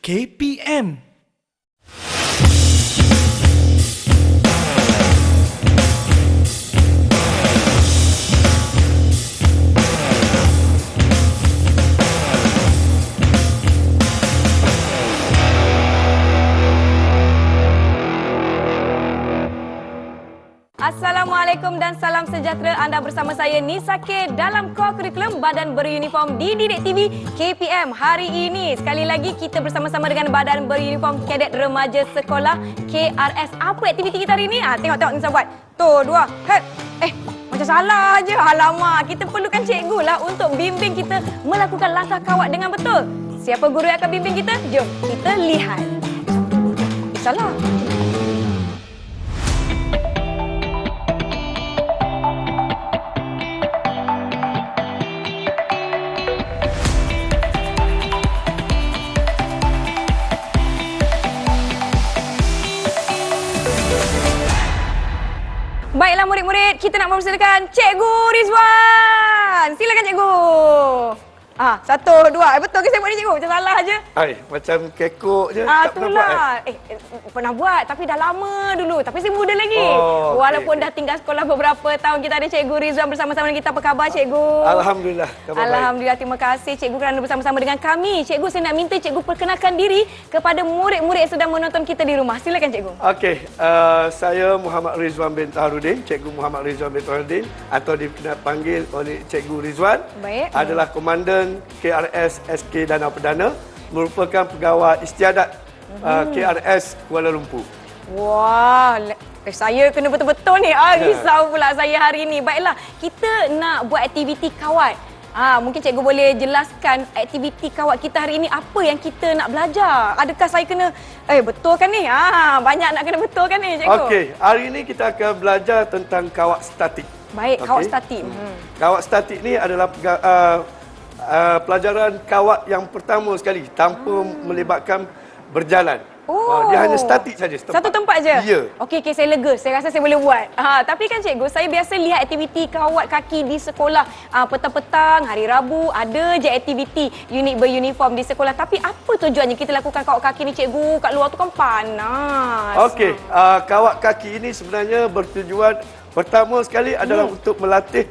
KPM. Assalamualaikum dan salam sejahtera. Anda bersama saya Nisa K dalam core kurikulum Badan Beruniform Dididik TV KPM. Hari ini sekali lagi kita bersama-sama dengan Badan Beruniform Kadet Remaja Sekolah KRS. Apa aktiviti kita hari ini? Tengok Nisa buat. Tu, dua. Macam salah aje. Alamak, kita perlukan cikgu lah untuk bimbing kita melakukan langkah kawat dengan betul. Siapa guru yang akan bimbing kita? Jom kita lihat. Salah. Baiklah murid-murid, kita nak mempersilakan Cikgu Rizwan. Silakan Cikgu. Satu, dua. Betul ke saya buat ni Cikgu? Macam salah je. Macam kekok je. Tak pernah buat Pernah buat tapi dah lama dulu. Tapi saya muda lagi. Walaupun dah tinggal sekolah beberapa tahun, kita ada Cikgu Rizwan bersama-sama dengan kita. Apa khabar Cikgu? Alhamdulillah. Alhamdulillah, terima kasih Cikgu kerana bersama-sama dengan kami. Cikgu, saya nak minta Cikgu perkenalkan diri kepada murid-murid yang sedang menonton kita di rumah. Silakan Cikgu. Okey, saya Muhammad Rizwan bin Taharudin, Cikgu Muhammad Rizwan bin Taharudin atau dipanggil oleh Cikgu Rizwan. Baik. Adalah Komandan KRS SK Danau Perdana, merupakan pegawai istiadat KRS Kuala Lumpur. Wah, saya kena betul-betul ni. Risau pula saya hari ini. Baiklah, kita nak buat aktiviti kawat. Mungkin cikgu boleh jelaskan aktiviti kawat kita hari ini, apa yang kita nak belajar? Adakah saya kena betul kan ni? Banyak nak kena betul kan ni cikgu? Okey, hari ini kita akan belajar tentang kawat statik. Baik, kawat statik. Kawat statik ni adalah pelajaran kawat yang pertama sekali tanpa melibatkan berjalan. Dia hanya statik saja. Satu tempat je? Ya. Okey, saya lega. Saya rasa saya boleh buat. Tapi kan cikgu, saya biasa lihat aktiviti kawat kaki di sekolah. Petang-petang, hari Rabu, ada je aktiviti unit beruniform di sekolah. Tapi apa tujuannya kita lakukan kawat kaki ni cikgu? Kat luar tu kan panas. Okey, kawat kaki ini sebenarnya bertujuan pertama sekali adalah untuk melatih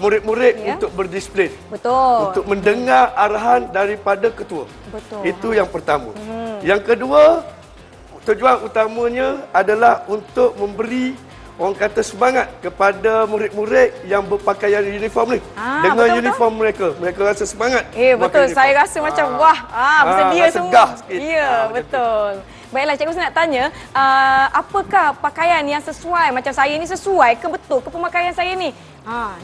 murid-murid untuk berdisiplin. Betul. Untuk mendengar arahan daripada ketua. Betul. Itu yang pertama. Yang kedua, tujuan utamanya adalah untuk memberi orang kata semangat kepada murid-murid yang berpakaian uniform ni. Dengan betul, uniform mereka. Mereka rasa semangat. Betul. Saya rasa macam bersedia semua. Segah sikit. Ya, betul. Baiklah cikgu, saya nak tanya, apakah pakaian yang sesuai, macam saya ni sesuai ke betul ke pemakaian saya ni?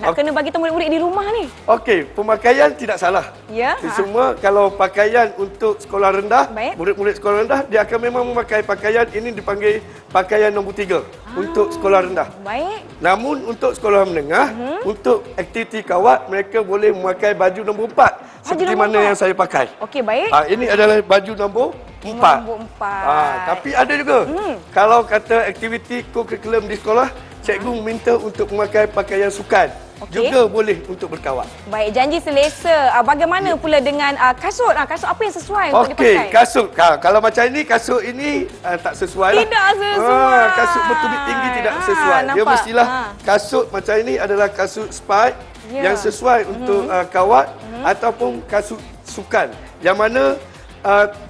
Nak kena bagi tahu murid-murid di rumah ni. Okey, pemakaian tidak salah. Ya. Semua kalau pakaian untuk sekolah rendah, murid-murid sekolah rendah, dia akan memang memakai pakaian ini dipanggil pakaian nombor 3 untuk sekolah rendah. Baik. Namun untuk sekolah menengah, untuk aktiviti kawat, mereka boleh memakai baju nombor 4 seperti mana yang saya pakai. Okey, baik. Ini adalah baju nombor 4. Nombor 4. Tapi ada juga, kalau kata aktiviti kurikulum di sekolah, cikgu minta untuk memakai pakaian sukan. Juga boleh untuk berkawat. Baik, janji selesa. Bagaimana pula dengan kasut? Kasut apa yang sesuai untuk dipakai? Okey, kasut. Kalau macam ini, kasut ini tak sesuai lah. Tidak sesuai. Kasut bertubik tinggi tidak sesuai. Nampak? Dia mestilah kasut macam ini adalah kasut spike yang sesuai untuk kawat ataupun kasut sukan. Yang mana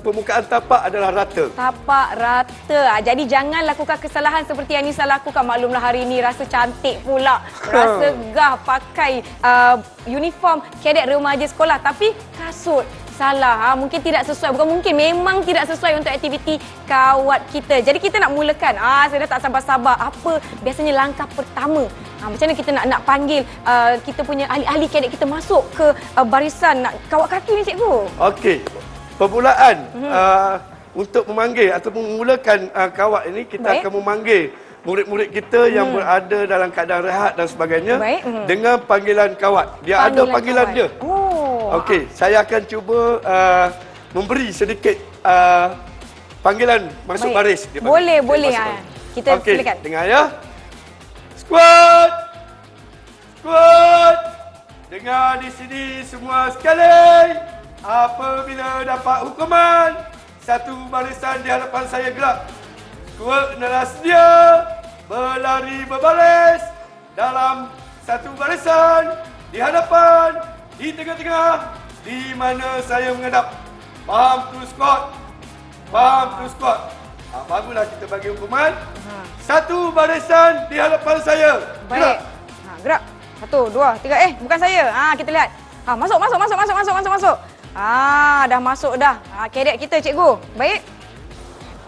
permukaan tapak adalah rata. Tapak rata. Jadi jangan lakukan kesalahan seperti yang Nisa lakukan. Maklumlah hari ini rasa cantik pula. Rasa gah pakai uniform kadet remaja sekolah. Tapi kasut salah. Mungkin tidak sesuai. Bukan mungkin, memang tidak sesuai untuk aktiviti kawat kita. Jadi kita nak mulakan. Saya dah tak sabar-sabar. Apa biasanya langkah pertama? Macam mana kita nak panggil kita punya ahli-ahli kadet kita masuk ke barisan nak kawat kaki ni cikgu? Okey. Permulaan untuk memanggil ataupun memulakan kawat ini, kita akan memanggil murid-murid kita yang berada dalam keadaan rehat dan sebagainya dengan panggilan kawat. Dia ada panggilan dia. Okey, saya akan cuba memberi sedikit panggilan masuk baris. Boleh. Kita silakan. Dengar ya. Squad! Dengar di sini semua sekali. Apabila dapat hukuman, satu barisan di hadapan saya gerak. Skuad adalah sedia berlari berbaris dalam satu barisan di hadapan, di tengah-tengah, di mana saya menghadap. Faham tu skuad? Faham tu skuad? Barulah kita bagi hukuman. Satu barisan di hadapan saya. Baik. Gerak. 1, 2, 3. Bukan saya. Kita lihat. Masuk. Dah masuk dah. Kadet kita, cikgu. Baik.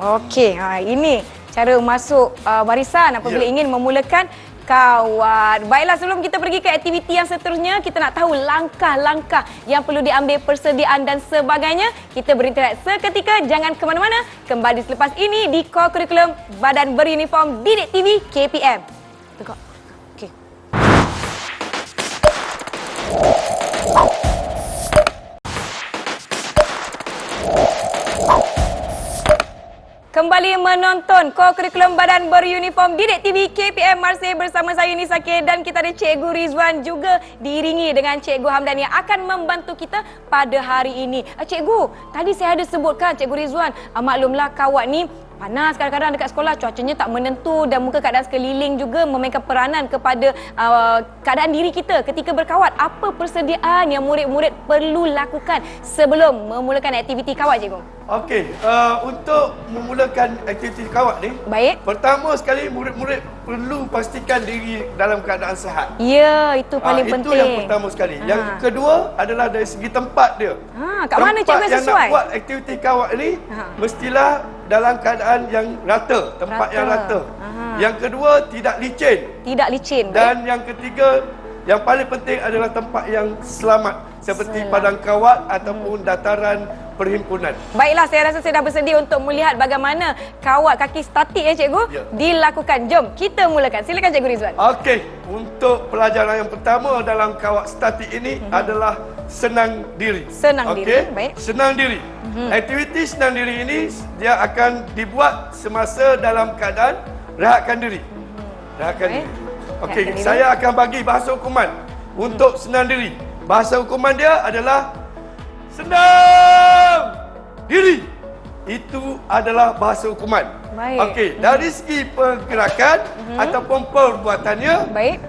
Okey. Ini cara masuk barisan apabila ingin memulakan kawat. Baiklah, sebelum kita pergi ke aktiviti yang seterusnya, kita nak tahu langkah-langkah yang perlu diambil, persediaan dan sebagainya. Kita berinteraksi seketika, jangan ke mana-mana. Kembali selepas ini di Core Kurikulum Badan Beruniform Didik TV KPM. Tegak. Okey. Kembali menonton Core Kurikulum Badan Beruniform Didik TV KPM, masih bersama saya Nisa K, dan kita ada Cikgu Rizwan juga diiringi dengan Cikgu Hamdan yang akan membantu kita pada hari ini. Cikgu, tadi saya ada sebutkan Cikgu Rizwan, maklumlah kawat ni panas kadang-kadang dekat sekolah, cuacanya tak menentu dan muka keadaan sekeliling juga memainkan peranan kepada keadaan diri kita ketika berkawat. Apa persediaan yang murid-murid perlu lakukan sebelum memulakan aktiviti kawat, cikgu? Okey, untuk memulakan aktiviti kawat ni, baik. Pertama sekali murid-murid perlu pastikan diri dalam keadaan sihat. Ya, itu paling penting. Itu yang pertama sekali. Yang kedua adalah dari segi tempat dia. Kat mana cikgu yang sesuai? nak buat aktiviti kawat ni mestilah dalam keadaan yang rata, tempat yang rata. Yang kedua, tidak licin. Tidak licin. Dan yang ketiga, yang paling penting adalah tempat yang selamat seperti padang kawat ataupun dataran perhimpunan. Baiklah, saya rasa saya dah bersedia untuk melihat bagaimana kawat kaki statik cikgu dilakukan. Jom kita mulakan. Silakan Cikgu Rizwan. Okey, untuk pelajaran yang pertama dalam kawat statik ini adalah senang diri. Senang diri, baik. Senang diri. Aktiviti senang diri ini dia akan dibuat semasa dalam keadaan rehatkan diri. Rehatkan diri. Okey, saya akan bagi bahasa hukuman untuk senang diri. Bahasa hukuman dia adalah senang diri. Itu adalah bahasa hukuman. Baik. Okey, dari segi pergerakan ataupun perbuatannya, baik.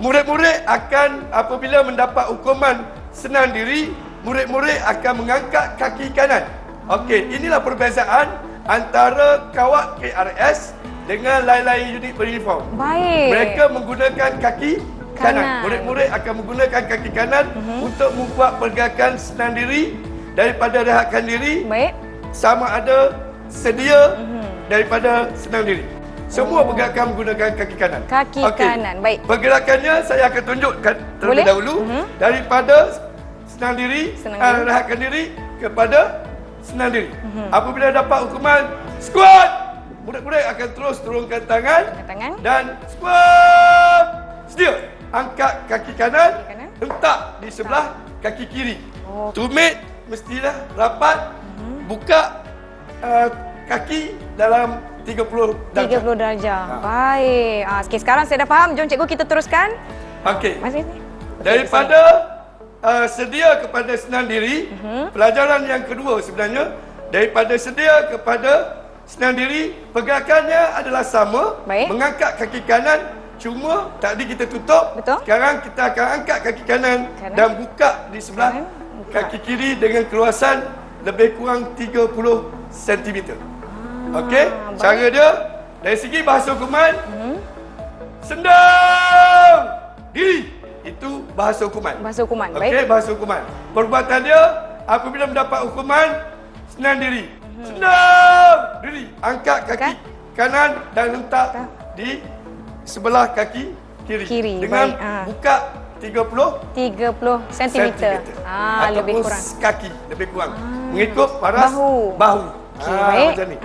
Murid-murid akan apabila mendapat hukuman senang diri, murid-murid akan mengangkat kaki kanan. Okey, inilah perbezaan antara kawat KRS dengan lain-lain unit beruniform. Baik. Mereka menggunakan kaki kanan. Murid-murid akan menggunakan kaki kanan untuk membuat pergerakan senang diri daripada rehatkan diri. Baik. Sama ada sedia daripada senang diri. Semua pergerakan menggunakan kaki kanan. Kaki kanan, baik. Pergerakannya saya akan tunjukkan terlebih dahulu. Daripada senang diri, rehatkan diri kepada senang diri. Apabila dapat hukuman squat, murid-murid akan terus turunkan tangan. Dan squat. Sedia. Angkat kaki kanan, letak di sebelah kaki kiri. Tumit mestilah rapat, buka kaki dalam 30 darjah. 30 darjah. Baik. Okey, sekarang saya dah faham. Jom cikgu kita teruskan. Okey. Masih daripada sedia kepada senang diri, pelajaran yang kedua sebenarnya, daripada sedia kepada senang diri, pergerakannya adalah sama. Baik. Mengangkat kaki kanan. Cuma tadi kita tutup. Betul. Sekarang kita akan angkat kaki kanan dan buka di sebelah kaki kiri dengan keluasan lebih kurang 30 cm. Okey, cara dia dari segi bahasa hukuman, senang diri, itu bahasa hukuman. Bahasa hukuman, baik. Okey, bahasa hukuman. Perbuatan dia apabila mendapat hukuman senang diri. Senang diri, angkat kaki kanan dan letak di sebelah kaki kiri. Dengan buka 30 cm. Lebih kurang. Kaki lebih kurang. Mengikut paras bahu. Baik. Macam ni.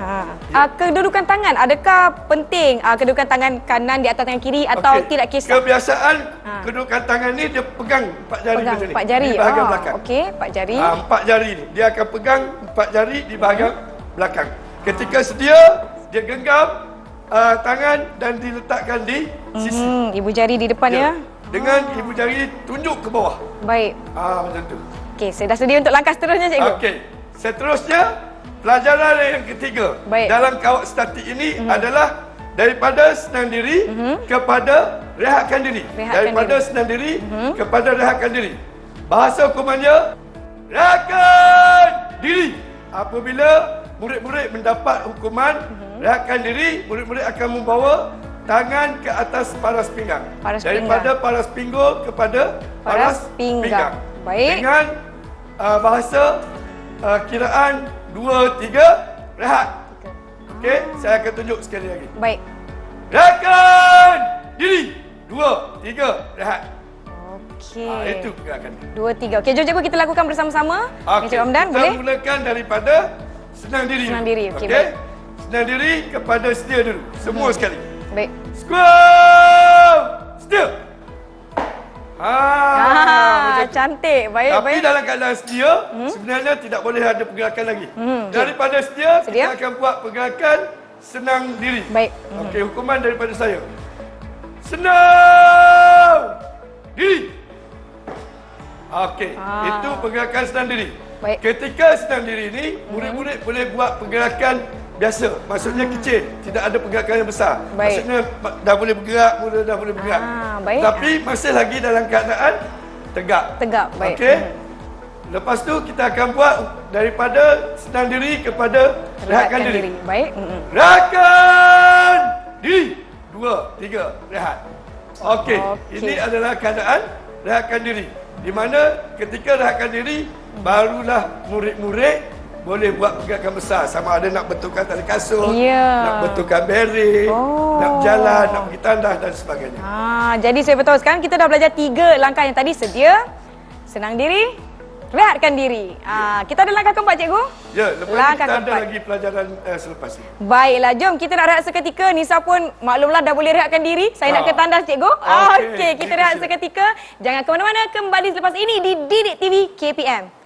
Kedudukan tangan, adakah penting kedudukan tangan kanan di atas tangan kiri atau tidak kisah? Kebiasaan kedudukan tangan ni dia pegang 4 jari macam ni. 4 jari. Di bahagian belakang. Okey, 4 jari. 4 jari ni. Dia akan pegang 4 jari di bahagian belakang. Ketika sedia, dia genggam tangan dan diletakkan di sisi. Ibu jari di depan ya. Dengan ibu jari tunjuk ke bawah. Baik. Macam tu. Okey, saya dah sedia untuk langkah seterusnya, cikgu. Okey. Seterusnya, pelajaran yang ketiga dalam kawat statik ini adalah daripada senang diri kepada rehatkan diri. Daripada senang diri kepada rehatkan diri. Bahasa hukumannya, rehatkan diri. Apabila murid-murid mendapat hukuman rehatkan diri, murid-murid akan membawa tangan ke atas paras pinggang. Daripada paras pinggul kepada paras pinggang. Baik. Dengan bahasa kiraan 2, 3, rehat. Okey, saya akan tunjuk sekali lagi. Baik. Rehatkan diri. 2, 3, rehat. Okey. Itu pergerakan. 2, 3. Okey, jom cikgu kita lakukan bersama-sama. Okey, Cikgu Hamdan, boleh? kita mulakan daripada senang diri. Senang diri, okey, Okey? baik. Senang diri kepada setia dulu. Semua sekali. Baik. Squat. Setia. Macam tu. Cantik. Baik, Tapi baik. dalam keadaan setia, sebenarnya tidak boleh ada pergerakan lagi. Daripada setia, Sedia. kita akan buat pergerakan senang diri. Baik. Okey, hukuman daripada saya. Senang diri. Okey, itu pergerakan senang diri. Baik. Ketika senang diri ini, murid-murid boleh buat pergerakan biasa. Maksudnya kecil, tidak ada pergerakan yang besar. Baik. Maksudnya dah boleh bergerak, murid dah boleh bergerak. Baik. Tapi masih lagi dalam keadaan tegak. Tegak, baik. Okey. Lepas tu kita akan buat daripada senang diri kepada rehatkan diri. Baik. Rehatkan diri. 2, 3, rehat. Okey. Ini adalah keadaan rehatkan diri. Di mana ketika rehatkan diri, barulah murid-murid boleh buat pergerakan besar. Sama ada nak betulkan tali kasut, nak betulkan barang, nak berjalan, nak pergi tandas dan sebagainya. Jadi saya betul sekarang kita dah belajar 3 langkah yang tadi. Sedia, senang diri, rehatkan diri. Kita ada langkah keempat, cikgu? Ya, lepas ni kita ada lagi pelajaran selepas ini. Baiklah, jom kita nak rehat seketika. Nisa pun maklumlah dah boleh rehatkan diri. Saya nak ke tandas, cikgu. Okey, kita rehat seketika. Jangan ke mana-mana, kembali selepas ini di Didik TV KPM.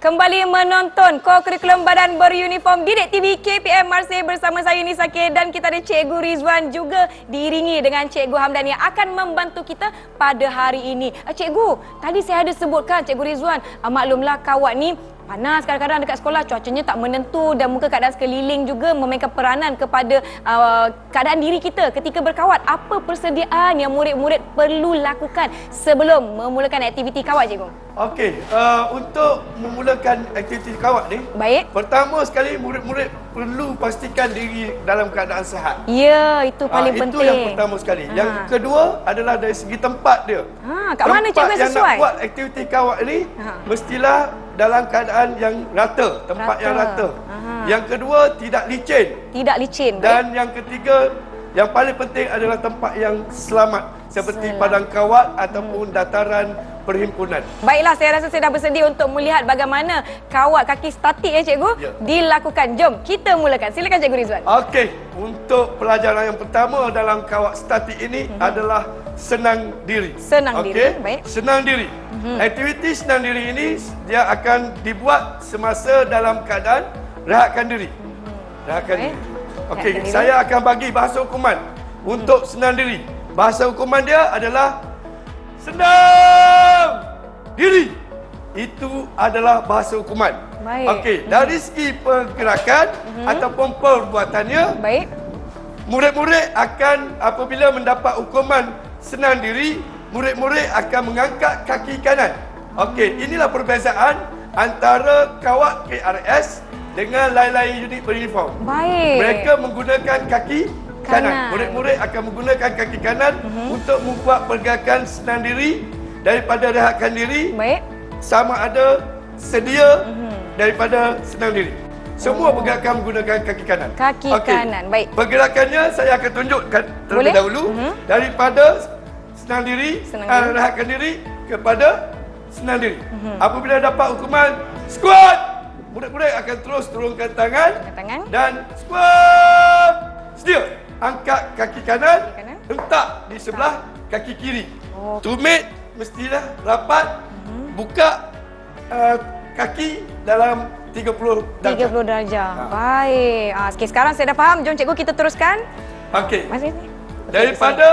Kembali menonton co-curriculum Badan Beruniform Didik TV KPM masih bersama saya Nisa K dan kita ada Cikgu Rizwan juga diiringi dengan Cikgu Hamdan yang akan membantu kita pada hari ini. Cikgu, tadi saya ada sebutkan Cikgu Rizwan, maklumlah kawat ni panas kadang-kadang dekat sekolah, cuacanya tak menentu dan muka keadaan sekeliling juga memainkan peranan kepada keadaan diri kita ketika berkawat. Apa persediaan yang murid-murid perlu lakukan sebelum memulakan aktiviti kawat, cikgu? Okey, untuk memulakan aktiviti kawat ni, baik. Pertama sekali murid-murid perlu pastikan diri dalam keadaan sihat. Ya, itu paling penting. Itu yang pertama sekali. Yang kedua adalah dari segi tempat dia. Kat mana cikgu sesuai? Tempat yang nak buat aktiviti kawat ni mestilah dalam keadaan yang rata, tempat yang rata. Yang kedua, tidak licin. Tidak licin. Dan yang ketiga, yang paling penting adalah tempat yang selamat seperti padang kawat ataupun dataran perhimpunan. Baiklah, saya rasa saya dah bersedia untuk melihat bagaimana kawat kaki statik cikgu dilakukan. Jom kita mulakan. Silakan Cikgu Rizwan. Okey, untuk pelajaran yang pertama dalam kawat statik ini adalah senang diri. Senang diri, baik. Senang diri. Aktiviti senang diri ini dia akan dibuat semasa dalam keadaan rehatkan diri. Rehatkan diri. Okey, saya akan bagi bahasa hukuman untuk senang diri. Bahasa hukuman dia adalah senang diri. Itu adalah bahasa hukuman. Baik. Okey, dari segi pergerakan ataupun perbuatannya, baik. Murid-murid akan apabila mendapat hukuman senang diri, murid-murid akan mengangkat kaki kanan. Okey, inilah perbezaan antara kawat KRS dengan lain-lain unit beruniform. Baik. Mereka menggunakan kaki kanan. Murid-murid akan menggunakan kaki kanan untuk membuat pergerakan senang diri daripada rehatkan diri. Baik. Sama ada sedia daripada senang diri. Semua pergerakan menggunakan kaki kanan. Kaki kanan, baik. Pergerakannya saya akan tunjukkan terlebih dahulu daripada senang diri, rehatkan diri kepada senang diri. Apabila dapat hukuman squat, murid-murid akan terus turunkan tangan dan squat. Sedia. Angkat kaki kanan, hentak di sebelah kaki kiri. Tumit mestilah rapat, buka kaki dalam 30 darjah. 30 darjah. Baik. Okey, sekarang saya dah faham. Jom cikgu kita teruskan. Okey. Daripada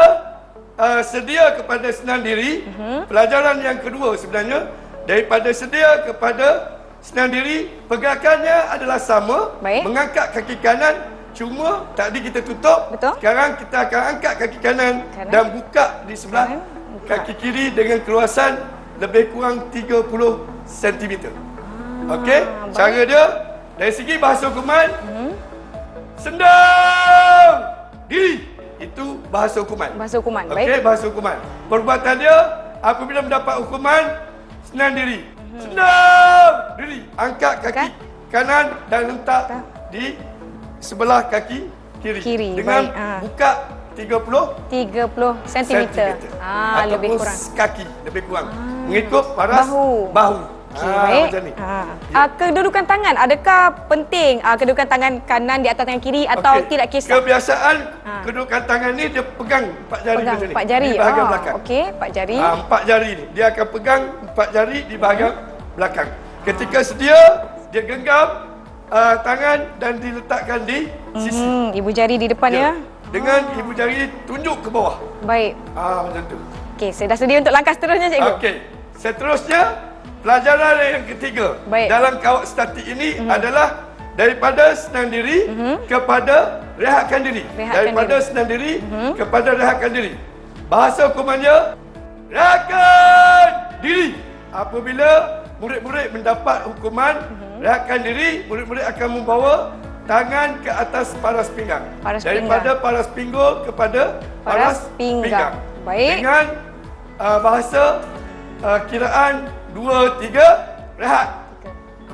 sedia kepada senang diri, pelajaran yang kedua sebenarnya daripada sedia kepada senang diri, pergerakannya adalah sama. Baik. Mengangkat kaki kanan, cuma tadi kita tutup. Betul. Sekarang kita akan angkat kaki kanan dan buka di sebelah kaki kiri dengan keluasan lebih kurang 30 cm. Okey, cara dia dari segi bahasa hukuman, sendang diri, itu bahasa hukuman. Bahasa hukuman. Okey, Baik. bahasa hukuman. Perbuatan dia apabila mendapat hukuman, senang diri. Sendang diri, angkat kaki kanan dan letak di sebelah kaki kiri. Dengan baik. buka 30 cm. Lebih ataupun kurang. kaki lebih kurang. Mengikut paras bahu. Baik. Macam ni. Kedudukan tangan, adakah penting kedudukan tangan kanan di atas tangan kiri atau Okey. tidak kisah? Kebiasaan kedudukan tangan ni dia pegang 4 jari Pegang macam ni. 4 jari. Di bahagian belakang. Okey, 4 jari. 4 jari ni. Dia akan pegang 4 jari di bahagian belakang. Ketika sedia, dia genggam tangan dan diletakkan di sisi. Ibu jari di depan ya. Dengan ibu jari tunjuk ke bawah. Baik. Macam tu. Okey, saya dah sedia untuk langkah seterusnya, cikgu. Okey. Seterusnya, pelajaran yang ketiga Baik. dalam kawat statik ini adalah daripada senang diri kepada rehatkan diri. Daripada senang diri kepada rehatkan diri. Bahasa hukumannya, rehatkan diri. Apabila murid-murid mendapat hukuman rehatkan diri, murid-murid akan membawa tangan ke atas paras pinggang. Daripada paras pinggul kepada paras pinggang. Baik. Dengan bahasa kiraan 2, 3, rehat.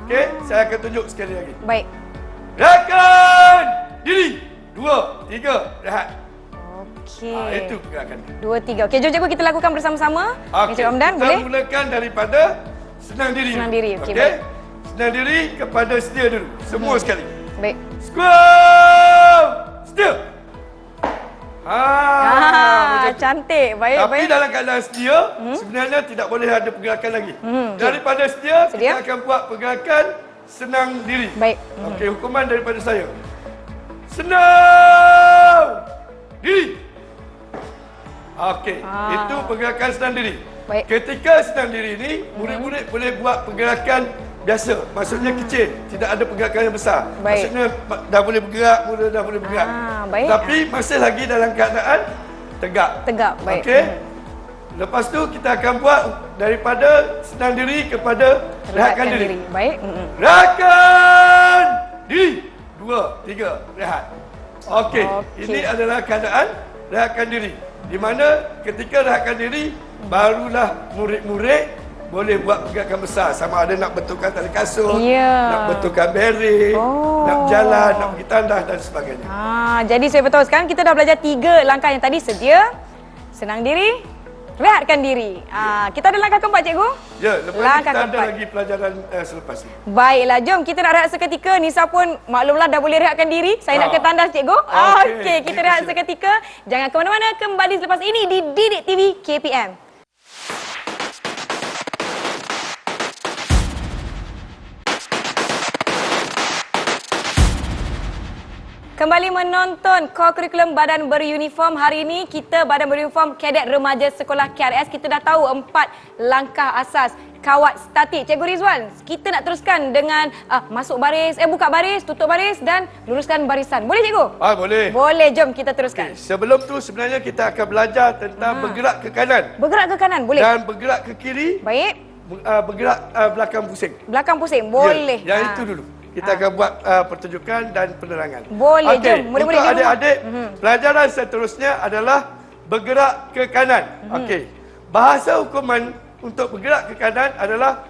Okey, saya akan tunjuk sekali lagi. Baik. Rehatkan diri. 2, 3, rehat. Okey. Itu gerakan. 2, 3. Okey, jom cikgu kita lakukan bersama-sama. Okey, Encik Ramdan, boleh? kita mulakan daripada senang diri. Senang diri, okey, Okey? baik. Senang diri kepada sedia dulu. Semua sekali. Baik. Squat. Sedia. Macam tu. Cantik. Baik, Tapi baik. dalam keadaan sedia, sebenarnya tidak boleh ada pergerakan lagi. Daripada sedia, Sedia. kita akan buat pergerakan senang diri. Baik. Okey, hukuman daripada saya. Senang diri. Okey, itu pergerakan senang diri. Baik. Ketika senang diri ini, murid-murid boleh buat pergerakan biasa. Maksudnya kecil, tidak ada pergerakan yang besar. Baik. Maksudnya dah boleh bergerak, murid dah boleh bergerak. Baik. Tapi masih lagi dalam keadaan tegak. Tegak, baik. Okey. Lepas tu kita akan buat daripada senang diri kepada rehatkan diri. Baik. Rehatkan diri. 2, 3, rehat. Okey. Okey. Ini adalah keadaan rehatkan diri. Di mana ketika rehatkan diri, barulah murid-murid boleh buat pergerakan besar. Sama ada nak betulkan tali kasut, nak betulkan bareng, nak berjalan, nak pergi tandas dan sebagainya. Jadi saya betul. Sekarang kita dah belajar 3 langkah yang tadi. Sedia, senang diri, rehatkan diri. Kita ada langkah keempat, cikgu? Ya, lepas ni kita ada lagi pelajaran selepas ini. Baiklah, jom kita nak rehat seketika. Nisa pun maklumlah dah boleh rehatkan diri. Saya nak ke tandas, cikgu. Okey, kita rehat seketika. Jangan ke mana-mana. Kembali selepas ini di Didik TV KPM. Kembali menonton co-curriculum Badan Beruniform. Hari ini kita Badan Beruniform Kadet Remaja Sekolah KRS. Kita dah tahu 4 langkah asas kawat statik. Cikgu Rizwan, kita nak teruskan dengan masuk baris, buka baris, tutup baris dan luruskan barisan. Boleh, cikgu? Boleh. Boleh, jom kita teruskan. Sebelum tu sebenarnya kita akan belajar tentang bergerak ke kanan. Bergerak ke kanan, boleh? Dan bergerak ke kiri. Baik. Bergerak belakang pusing. Belakang pusing, boleh. Ya, yang itu dulu. Kita akan buat pertunjukan dan penerangan. Boleh, jom. Untuk adik-adik, pelajaran seterusnya adalah bergerak ke kanan. Okey. Bahasa hukuman untuk bergerak ke kanan adalah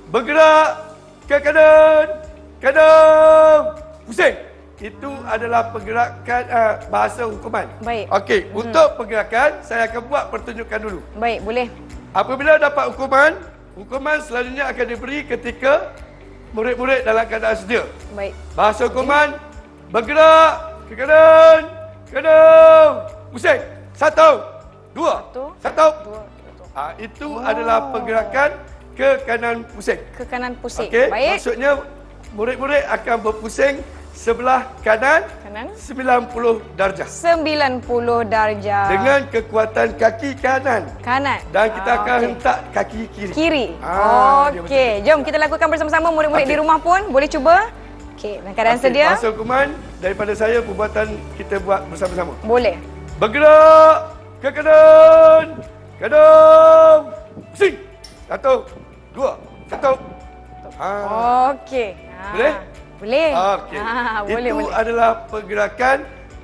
bergerak ke kanan, kanan, pusing. Itu adalah pergerakan bahasa hukuman. Baik. Okey, untuk pergerakan saya akan buat pertunjukan dulu. Baik, boleh. Apabila dapat hukuman selanjutnya akan diberi ketika murid-murid dalam keadaan sedia. Baik. Bahasa hukuman, bergerak ke kanan, kanan, pusing. 1, 2, 1. Itu adalah pergerakan ke kanan pusing. Ke kanan pusing. Okey, Baik. maksudnya murid-murid akan berpusing sebelah kanan, Kanan. 90 darjah. 90 darjah. Dengan kekuatan kaki kanan. Kanan. Dan kita akan okey. hentak kaki kiri. Kiri. Dia Okey, jom kita lakukan bersama-sama. Murid-murid di rumah pun boleh cuba. Okey, dalam keadaan Okey, sedia. masa hukuman daripada saya, perbuatan kita buat bersama-sama. Boleh. Bergerak ke kanan. Kanan. Pusing. 1, 2, 1. Okey. Boleh? Boleh. Okey. Boleh, Itu boleh. adalah pergerakan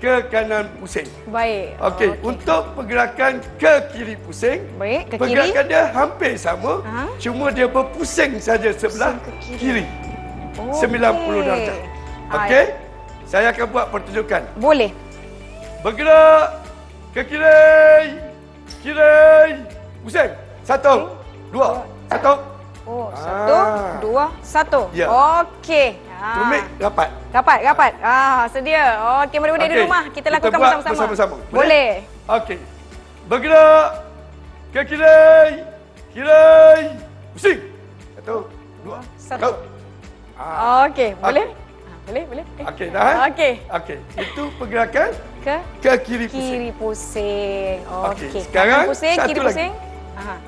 ke kanan pusing. Baik. Okey, untuk pergerakan ke kiri pusing, Baik, ke kiri. pergerakan dia hampir sama, cuma dia berpusing saja sebelah Pusing ke kiri. Okey. 90 darjah. Okey? Saya akan buat pertunjukan. Boleh. Bergerak ke kiri. Kiri. Pusing. 1, 2, 1. Oh, 1, 2, 1. Ya. Okey. Tumit rapat. Rapat. Sedia. Okey, murid-murid di Okey, rumah kita lakukan buat bersama-sama. bersama-sama. Boleh. Okey. Bergerak ke kiri. Kiri. Pusing. 1, 2, 1. Okey, boleh? Boleh. Okey, dah. Okey. Okey. Itu pergerakan Ke ke kiri pusing. kiri pusing. Okey, Okey. sekarang Kanan pusing, satu kiri lagi. pusing.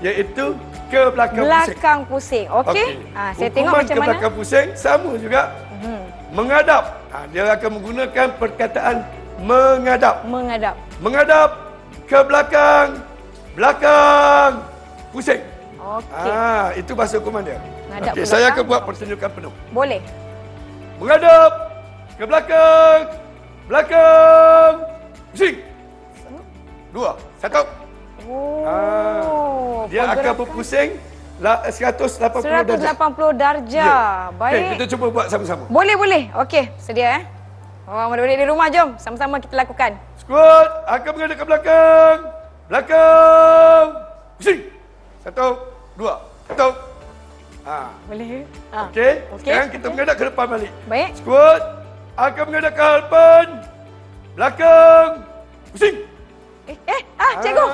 Iaitu ke belakang pusing. Belakang pusing. Okey. Saya tengok Hukuman macam ke mana. belakang pusing sama juga. Menghadap. Dia akan menggunakan perkataan menghadap. Menghadap. Menghadap ke belakang. Belakang. Pusing. Okey. Itu bahasa hukuman dia. Menghadap Okey, ke saya belakang. akan buat pertunjukan penuh. Boleh. Menghadap ke belakang. Belakang. Pusing. 2, 1. Dia akan berpusing 180 darjah. 180 darjah. Ya. Baik. Okey, kita cuba buat sama-sama. Boleh. Okey, sedia murid-murid di rumah, jom sama-sama kita lakukan. Squat, akan menghadap ke belakang. Belakang. Pusing. 1, 2, 1. Boleh. Okey. Sekarang kita menghadap ke depan balik. Baik. Squat, akan menghadap ke hadapan. Belakang. Pusing. Cikgu.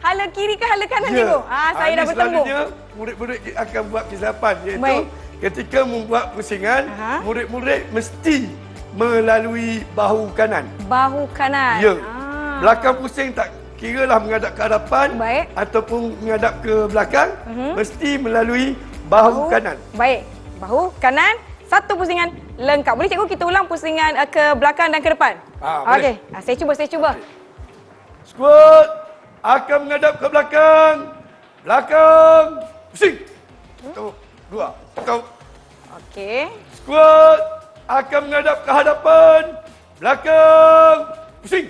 Hala kiri ke hala kanan, cikgu? Saya dah bertembung. Selalunya murid-murid akan buat kesilapan, iaitu Baik. ketika membuat pusingan, murid-murid mesti melalui bahu kanan. Bahu kanan. Ya. Belakang pusing tak kira lah menghadap ke hadapan Baik. ataupun menghadap ke belakang, mesti melalui bahu kanan. Baik. Bahu kanan. Satu pusingan lengkap. Boleh cikgu kita ulang pusingan ke belakang dan ke depan? Boleh. Okey. Saya cuba. Squat, akan menghadap ke belakang. Belakang. Pusing. 1, 2, 1. Okey. Squat, akan menghadap ke hadapan. Belakang. Pusing.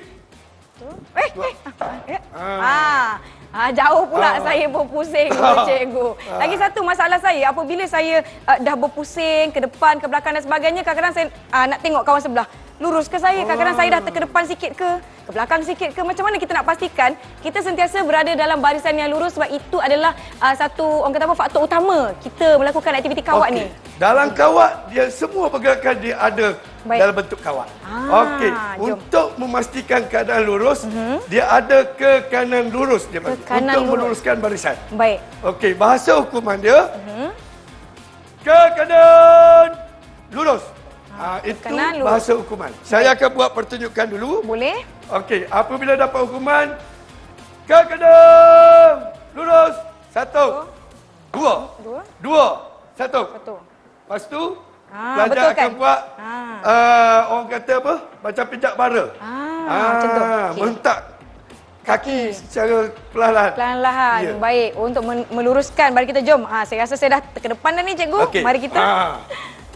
Jauh pula saya berpusing, cikgu. Lagi satu masalah saya, apabila saya dah berpusing ke depan, ke belakang dan sebagainya, kadang-kadang saya nak tengok kawan sebelah. Lurus ke saya? Kadang-kadang saya dah ke depan sikit ke belakang sikit ke? Macam mana kita nak pastikan kita sentiasa berada dalam barisan yang lurus, sebab itu adalah satu orang kata apa, faktor utama kita melakukan aktiviti kawat ni. Dalam kawat, dia semua pergerakan dia ada dalam bentuk kawat. Okey, untuk memastikan keadaan lurus, dia ada ke kanan lurus dia untuk meluruskan barisan. Baik. Okey, bahasa hukuman dia ke kanan lurus. Itu kanan lurus. bahasa hukuman. Saya akan buat pertunjukan dulu. Boleh? Okey, apabila dapat hukuman ke kanan lurus. 1, 2, 1. Lepas tu pelajar betulkan. akan buat orang kata apa? Macam pijak bara. Macam tu. Menghentak kaki secara perlahan. Perlahan-lahan. Ya. Baik. Untuk meluruskan, mari kita jom. Saya rasa saya dah ke depan dah ni, cikgu. Okey. Mari kita.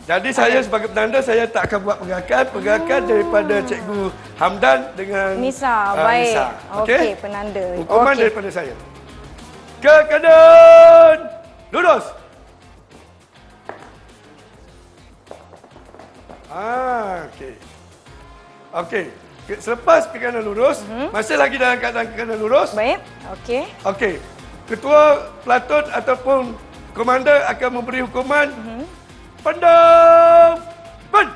Jadi saya sebagai penanda, saya tak akan buat pergerakan daripada Cikgu Hamdan dengan Nisa. Baik. Nisa. Okey, penanda. Hukuman Okey. daripada saya. Ke kanan lurus. Okey. Okey. Selepas ke kanan lurus, masih lagi dalam keadaan ke kanan lurus. Baik. Okey. Okey. Ketua Pelatun ataupun komander akan memberi hukuman pandang depan.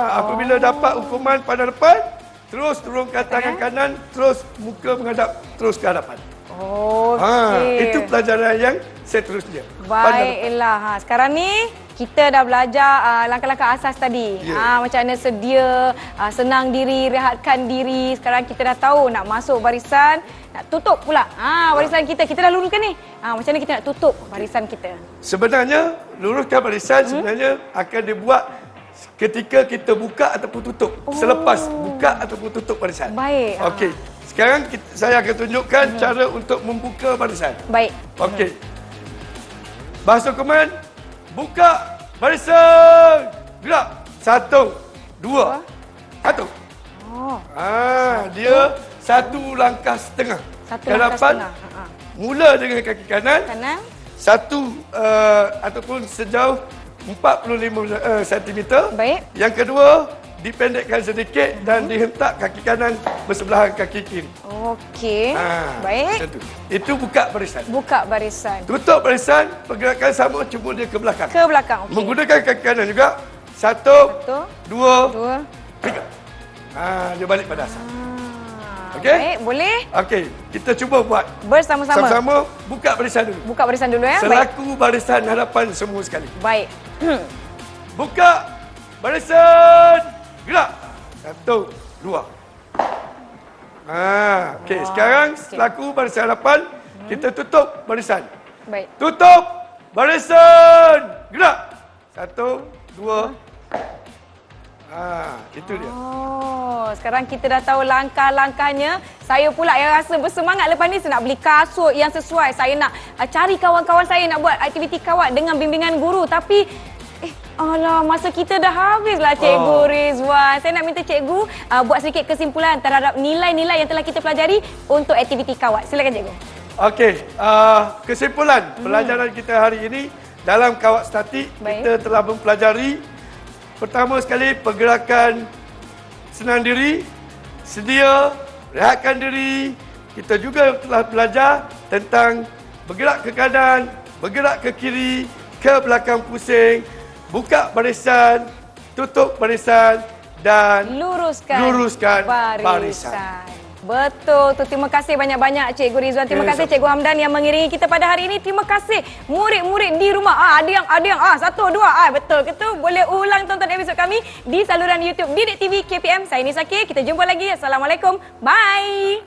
Apabila dapat hukuman pandang depan, terus turunkan tangan kanan, terus muka menghadap terus ke hadapan. Okey. Itu pelajaran yang seterusnya. Baiklah. Sekarang ni kita dah belajar langkah-langkah asas tadi. Macam mana sedia, senang diri, rehatkan diri. Sekarang kita dah tahu nak masuk barisan, nak tutup pula. Barisan kita dah luruskan ni. Macam mana kita nak tutup barisan kita? Sebenarnya, luruskan barisan sebenarnya akan dibuat ketika kita buka ataupun tutup. Selepas buka ataupun tutup barisan. Baik. Okey. Sekarang saya akan tunjukkan cara untuk membuka barisan. Baik. Okey. Bahasa komand, buka barisan. Gerak. 1, 2, 1. Dia 1 langkah setengah. 1 langkah setengah. Mula dengan kaki kanan. 1 ataupun sejauh 45 cm. Baik. Yang kedua, dipendekkan sedikit dan dihentak kaki kanan bersebelahan kaki kiri. Okey. Baik. Itu buka barisan. Buka barisan. Tutup barisan, pergerakan sama cuma dia ke belakang. Ke belakang. Okay. Menggunakan kaki kanan juga. 1, 2, 3. Dia balik pada asal. Okey? Baik, boleh? Okey, kita cuba buat. Bersama-sama. Sama-sama buka barisan dulu. Buka barisan dulu ya. Selaku barisan hadapan semua sekali. Baik. Buka barisan. Gerak. 1, 2. Okey, sekarang selaku barisan hadapan, kita tutup barisan. Baik. Tutup barisan. Gerak. 1, 2. Itu dia. Sekarang kita dah tahu langkah-langkahnya. Saya pula yang rasa bersemangat lepas ni saya nak beli kasut yang sesuai. Saya nak cari kawan-kawan saya nak buat aktiviti kawat dengan bimbingan guru. Tapi alah, masa kita dah habislah Cikgu Rizwan. Saya nak minta Cikgu buat sedikit kesimpulan terhadap nilai-nilai yang telah kita pelajari untuk aktiviti kawat. Silakan Cikgu. Okey, kesimpulan pelajaran kita hari ini dalam kawat statik. Baik. Kita telah mempelajari pertama sekali pergerakan senang diri, sedia, rehatkan diri. Kita juga telah belajar tentang bergerak ke kanan, bergerak ke kiri, ke belakang pusing, buka barisan, tutup barisan dan luruskan barisan. Betul tu. Terima kasih banyak-banyak Cikgu Rizwan. Terima kasih Cikgu Hamdan yang mengiringi kita pada hari ini. Terima kasih murid-murid di rumah. Ada yang 1, 2. Betul ke tu? Boleh ulang tonton episod kami di saluran YouTube Didik TV KPM. Saya Nisa K. Kita jumpa lagi. Assalamualaikum. Bye.